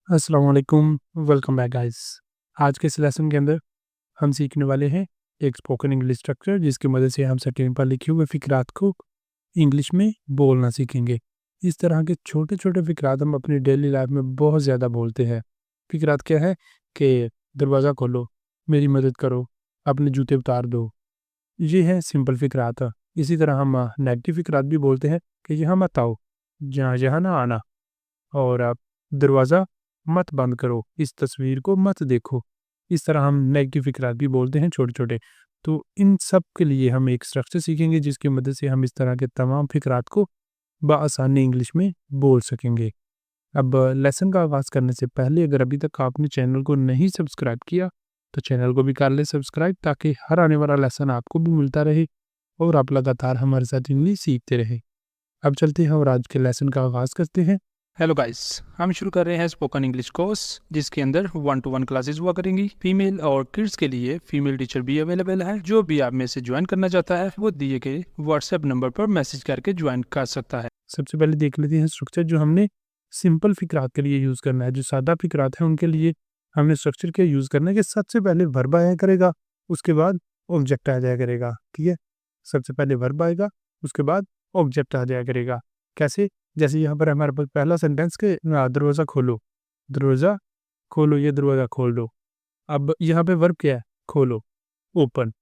अस्सलाम वालेकुम, welcome back guys. आज के इस लेसन के अंदर हम सीखने वाले हैं एक स्पोकन इंग्लिश स्ट्रक्चर जिसकी मदद से हम स्क्रीन पर लिखे हुए फ़िक्रात को इंग्लिश में बोलना सीखेंगे। इस तरह के छोटे-छोटे फ़िक्रात हम अपनी डेली लाइफ में बहुत ज़्यादा बोलते हैं। फ़िक्रात क्या है कि दरवाज़ा खोलो, मेरी मदद करो, अपने जूते उतार दो। ये है सिंपल फ़िक्रात। इसी तरह हम नेगेटिव फ़िक्रात भी बोलते हैं कि यहाँ मत आओ, यहाँ ना आना। और आप दरवाज़ा मत बंद करो, इस तस्वीर को मत देखो। इस तरह हम नेगेटिव फ़िक्रात भी बोलते हैं छोटे-छोटे। तो इन सब के लिए हम एक स्ट्रक्चर सीखेंगे जिसकी मदद से हम इस तरह के तमाम फ़िक्रात को बआसानी इंग्लिश में बोल सकेंगे। अब लेसन का आगाज़ करने से पहले अगर अभी तक आपने चैनल को नहीं सब्सक्राइब किया, तो चैनल को भी कर लें सब्सक्राइब ताकि हर आने वाला लेसन आपको भी मिलता रहे और आप लगातार हमारे साथ इंग्लिश सीखते रहें। अब चलते हैं और आज के लेसन का आगाज़ करते हैं। हेलो गाइस, हम शुरू कर रहे हैं स्पोकन इंग्लिश कोर्स जिसके अंदर 1-to-1 क्लासेस हुआ करेंगी। फीमेल और किड्स के लिए फीमेल टीचर भी अवेलेबल है। जो भी आप में से ज्वाइन करना चाहता है वो दिए गए व्हाट्सएप नंबर पर मैसेज करके ज्वाइन कर सकता है। सबसे पहले देख लेते हैं स्ट्रक्चर जो हमने सिंपल फ़िक्रात के लिए यूज़ करना है। जो सादा फ़िक्रात है उनके लिए हमने स्ट्रक्चर क्या यूज़ करना है कि सबसे पहले वर्ब आया करेगा, उसके बाद ऑब्जेक्ट आ जाया करेगा। ठीक है? सबसे पहले वर्ब आएगा, उसके बाद ऑब्जेक्ट आ जाया करेगा। कैसे? जैसे यहाँ पर हमारे पास पहला सेंटेंस के दरवाज़ा खोलो, दरवाज़ा खोलो, ये दरवाज़ा खोल दो। अब यहाँ पे वर्ब क्या है? खोलो, ओपन।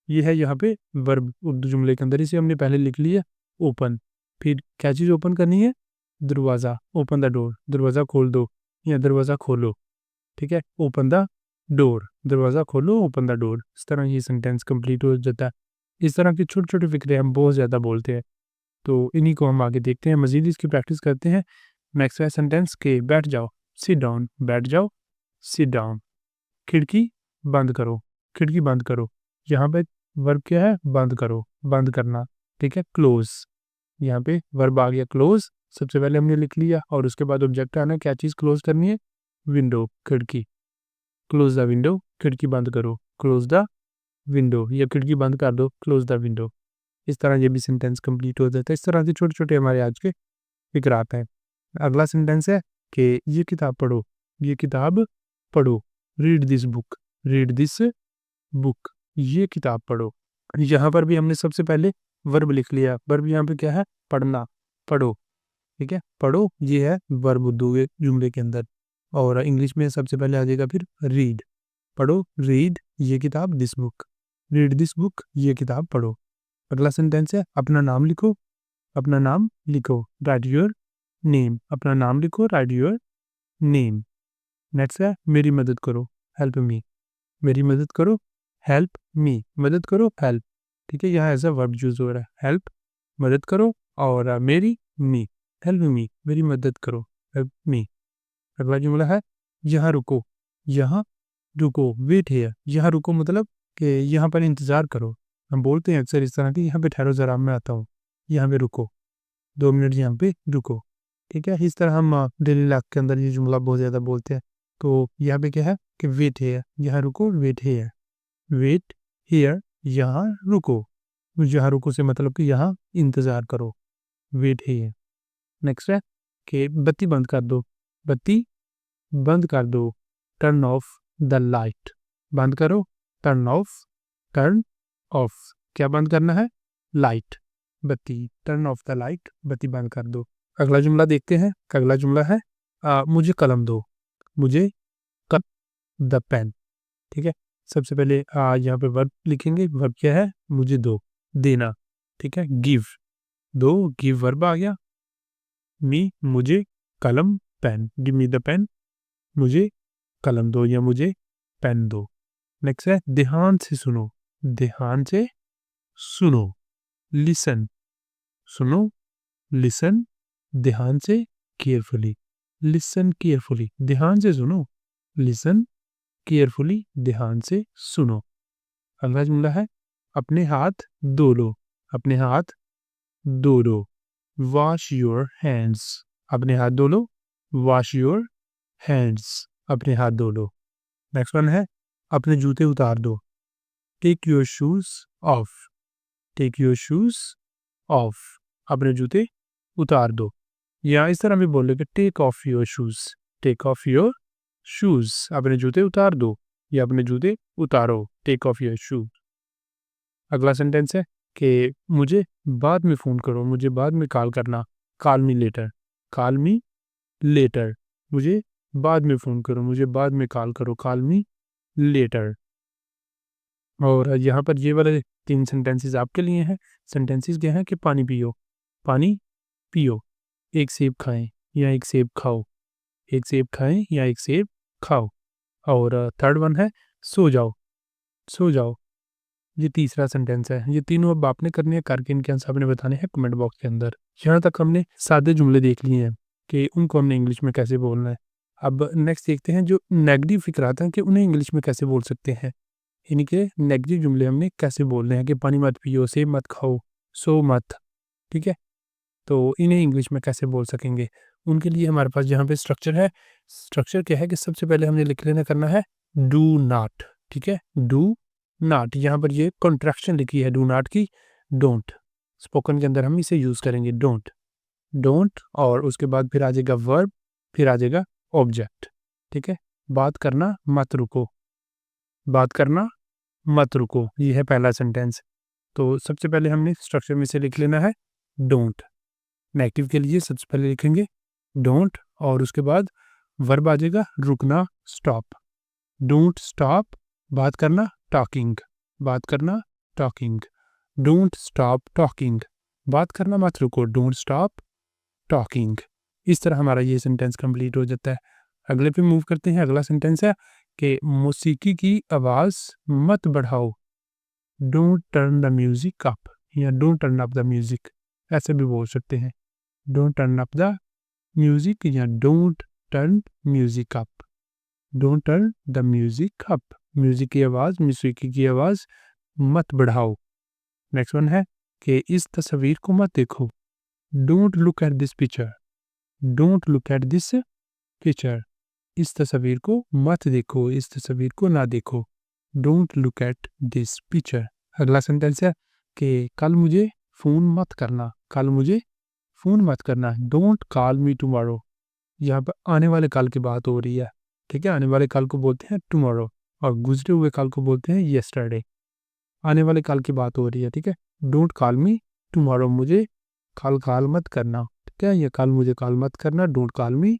ये है यहाँ पे वर्ब उर्दू जुमले के अंदर, इसे हमने पहले लिख लिया ओपन। फिर क्या चीज़ ओपन करनी है? दरवाज़ा, ओपन द डोर, दरवाज़ा खोल दो या दरवाज़ा खोलो। ठीक है? ओपन द डोर, दरवाज़ा खोलो, ओपन द डोर। इस तरह ये सेंटेंस कंप्लीट हो जाता है। इस तरह के छोटे-छोटे फ़िक्रे हम बहुत ज़्यादा बोलते हैं। तो इन्हीं को हम आगे देखते हैं, मज़ीद इसकी प्रैक्टिस करते हैं। नेक्स्ट है सेंटेंस के बैठ जाओ, सिट डाउन, बैठ जाओ, सिट डाउन। खिड़की बंद करो, खिड़की बंद करो। यहाँ पे वर्ब क्या है? बंद करो, बंद करना। ठीक है? क्लोज़, यहाँ पे वर्ब आ गया क्लोज़। सबसे पहले हमने लिख लिया और उसके बाद ऑब्जेक्ट आना, क्या चीज़ क्लोज़ करनी है? विंडो, खिड़की। क्लोज़ द विंडो, खिड़की बंद करो। क्लोज़ द विंडो, या खिड़की बंद कर दो, क्लोज़ द विंडो। इस तरह ये भी सेंटेंस कंप्लीट हो जाता है। इस तरह के छोटे-छोटे हमारे आज के फ़िक्रात हैं। अगला सेंटेंस है कि ये किताब पढ़ो, ये किताब पढ़ो। Read this book, read this book, ये किताब पढ़ो। यहाँ पर भी हमने सबसे पहले वर्ब लिख लिया। वर्ब यहाँ पे क्या है? पढ़ना, पढ़ो। ठीक है? पढ़ो ये है वर्ब उर्दू के जुमले के अंदर, और इंग्लिश में सबसे पहले आ जाएगा फिर रीड। पढ़ो, रीड ये किताब, this book. Read this book, ये किताब पढ़ो। अगला सेंटेंस है अपना नाम लिखो, अपना नाम लिखो। राइट योर नेम, अपना नाम लिखो, राइट योर नेम। नेक्स्ट है मेरी मदद करो, हेल्प मी। मेरी मदद करो, हेल्प मी, मदद करो, हेल्प। ठीक है? यहाँ एज अ वर्ब यूज हो रहा है, हेल्प मदद करो, और मेरी मी, हेल्प मी, मेरी मदद करो, हेल्प मी। अगला जुमला है यहाँ रुको, यहाँ रुको, वेट हियर। यहाँ रुको मतलब कि यहाँ पर इंतज़ार करो। हम बोलते हैं अक्सर इस तरह की, यहाँ पे ठहरो ज़रा मैं आता हूँ, यहाँ पे रुको, 2 मिनट यहाँ पे रुको। ठीक है? इस तरह हम डेली लाइफ के अंदर ये जुमला बहुत ज़्यादा बोलते हैं। तो यहाँ पे क्या है कि वेट हियर, यहाँ रुको, वेट हियर। वेट हियर, यहाँ रुको। यहाँ रुको से मतलब कि यहाँ इंतज़ार करो, वेट हियर। नेक्स्ट है कि बत्ती बंद कर दो, बत्ती बंद कर दो। टर्न ऑफ द लाइट, बंद करो, टर्न ऑफ, टर्न ऑफ। क्या बंद करना है? लाइट, बत्ती। टर्न ऑफ द लाइट, बत्ती बंद कर दो। अगला जुमला देखते हैं। अगला जुमला है मुझे कलम दो, मुझे कल द पेन। ठीक है? सबसे पहले यहाँ पे वर्ब लिखेंगे। वर्ब क्या है? मुझे दो, देना। ठीक है? गिव, दो, गिव वर्ब आ गया। मी मुझे, कलम pen, give me the pen, मुझे कलम दो या मुझे पेन दो। नेक्स्ट है ध्यान से सुनो, ध्यान से सुनो। लिसन, सुनो, लिसन, ध्यान से, केयरफुली, लिसन केयरफुली, ध्यान से सुनो, लिसन केयरफुली, ध्यान से सुनो। अगला जुमला है अपने हाथ धो लो, अपने हाथ धो लो। वॉश योर हैंड्स, अपने हाथ धो लो, वॉश योर हैंड्स, अपने हाथ धो लो। नेक्स्ट वन है अपने जूते उतार दो, take your shoes off, take your shoes off, अपने जूते उतार दो। या इस तरह भी बोल कि take off your shoes, take off your shoes, अपने जूते उतार दो या अपने जूते उतारो, टेक ऑफ योर शूज़। अगला सेंटेंस है कि मुझे बाद में फ़ोन करो, मुझे बाद में कॉल करना, call me later, call me later, मुझे बाद में फ़ोन करो, मुझे बाद में कॉल करो, कॉल मी लेटर। और यहाँ पर ये वाले 3 सेंटेंसेस आपके लिए हैं। सेंटेंसेस क्या हैं कि पानी पियो, पानी पियो, एक सेब खाएँ या एक सेब खाओ, एक सेब खाएँ या एक सेब खाओ। और थर्ड वन है सो जाओ, सो जाओ। ये तीसरा सेंटेंस है। ये तीनों अब आपने करने हैं, करके इनके आंसर आपने बताने हैं कमेंट बॉक्स के अंदर। यहाँ तक हमने सादे जुमले देख लिए हैं कि उनको हमने इंग्लिश में कैसे बोलना है। अब नेक्स्ट देखते हैं जो नेगेटिव फ़िक्रात हैं कि उन्हें इंग्लिश में कैसे बोल सकते हैं। इनके नेगेटिव जुमले हमने कैसे बोलने हैं कि पानी मत पियो, सेब मत खाओ, सो मत, ठीक है? तो इन्हें इंग्लिश में कैसे बोल सकेंगे? उनके लिए हमारे पास यहाँ पे स्ट्रक्चर है। स्ट्रक्चर क्या है कि सबसे पहले हमने लिख लेना करना है डू नॉट, ठीक है? डू नॉट, यहाँ पर ये कॉन्ट्रैक्शन लिखी है डू नॉट की, डोंट। स्पोकन के अंदर हम इसे यूज़ करेंगे डोंट, डोंट और उसके बाद फिर आ जाएगा वर्ब, फिर आ जाएगा ऑब्जेक्ट, ठीक है? बात करना मत रुको, बात करना मत रुको, ये है पहला सेंटेंस। तो सबसे पहले हमने स्ट्रक्चर में से लिख लेना है डोंट। नेगेटिव के लिए सबसे पहले लिखेंगे डोंट और उसके बाद वर्ब आ जाएगा रुकना, स्टॉप। डोंट स्टॉप, बात करना, टॉकिंग, बात करना, टॉकिंग। डोंट स्टॉप टॉकिंग, बात करना मत रुको, डोंट स्टॉप टॉकिंग। इस तरह हमारा ये सेंटेंस कंप्लीट हो जाता है। अगले पे मूव करते हैं। अगला सेंटेंस है कि मौसीकी की आवाज़ मत बढ़ाओ, don't turn the music up या don't turn up the music, ऐसे भी बोल सकते हैं। Don't turn up the music या don't turn music up, don't turn the music up, music की आवाज़, मौसीकी की आवाज़ मत बढ़ाओ। नेक्स्ट वन है कि इस तस्वीर को मत देखो, don't look at this picture, don't look at this picture, इस तस्वीर को मत देखो, इस तस्वीर को ना देखो, don't look at this picture. अगला सेंटेंस है कि कल मुझे फ़ोन मत करना, कल मुझे फ़ोन मत करना, डोंट कॉल मी टुमारो। यहाँ पर आने वाले कल की बात हो रही है, ठीक है? आने वाले कल को बोलते हैं टुमारो और गुजरे हुए कल को बोलते हैं येस्टरडे। आने वाले कल की बात हो रही है, ठीक है? डोंट कॉल मी टुमारो, मुझे कल कॉल मत करना, ठीक है? या कल मुझे कॉल मत करना, don't call me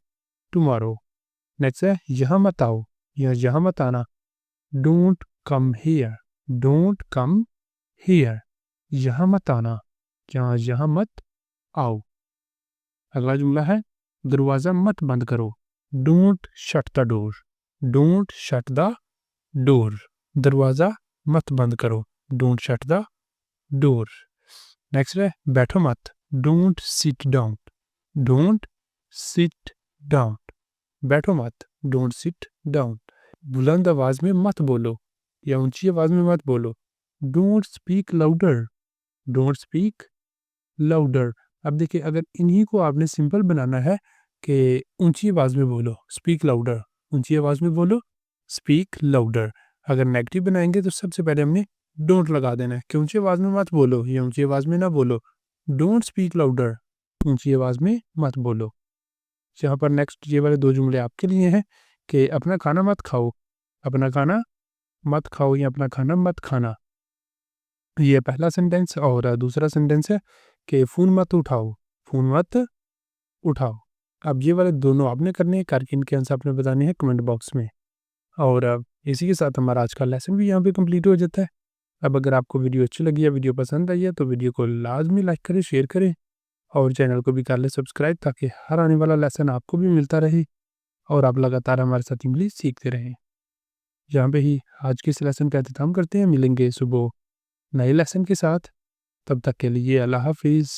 tomorrow. Next है यहाँ मत आओ या यहाँ मत आना, don't come here, don't come here, यहाँ मत आना, यहाँ मत आओ। अगला जुमला है दरवाज़ा मत बंद करो, don't shut the door, don't shut the door, दरवाज़ा मत बंद करो, don't shut the door. Next है बैठो मत, don't sit down, don't sit down, बैठो मत, डोंट सिट डाउन। बुलंद आवाज़ में मत बोलो या ऊंची आवाज़ में मत बोलो, don't speak louder, don't speak louder. अब देखिए अगर इन्हीं को आपने सिंपल बनाना है कि ऊंची आवाज़ में बोलो, स्पीक लाउडर, ऊंची आवाज़ में बोलो, स्पीक लाउडर। अगर नेगेटिव बनाएंगे तो सबसे पहले हमने डोंट लगा देना है कि ऊंची आवाज़ में मत बोलो या ऊंची आवाज़ में ना बोलो, डोंट स्पीक लाउडर, ऊंची आवाज़ में मत बोलो। यहाँ पर नेक्स्ट ये वाले 2 जुमले आपके लिए हैं कि अपना खाना मत खाओ, अपना खाना मत खाओ या अपना खाना मत खाना। ये पहला सेंटेंस और दूसरा सेंटेंस है कि फ़ोन मत उठाओ, फ़ोन मत उठाओ। अब ये वाले दोनों आपने करने हैं, करके इनके आंसर आपने बताने हैं कमेंट बॉक्स में। और इसी के साथ हमारा आज का लेसन भी यहाँ पे कंप्लीट हो जाता है। अब अगर आपको वीडियो अच्छी लगी या वीडियो पसंद आई है तो वीडियो को लाज़मी लाइक करें, शेयर करें और चैनल को भी कर लें सब्सक्राइब ताकि हर आने वाला लेसन आपको भी मिलता रहे और आप लगातार हमारे साथ इंग्लिश सीखते रहें। यहाँ पे ही आज के इस लेसन का अख्ताम करते हैं। मिलेंगे सुबह नए लेसन के साथ, तब तक के लिए अल्लाह हाफ़िज़।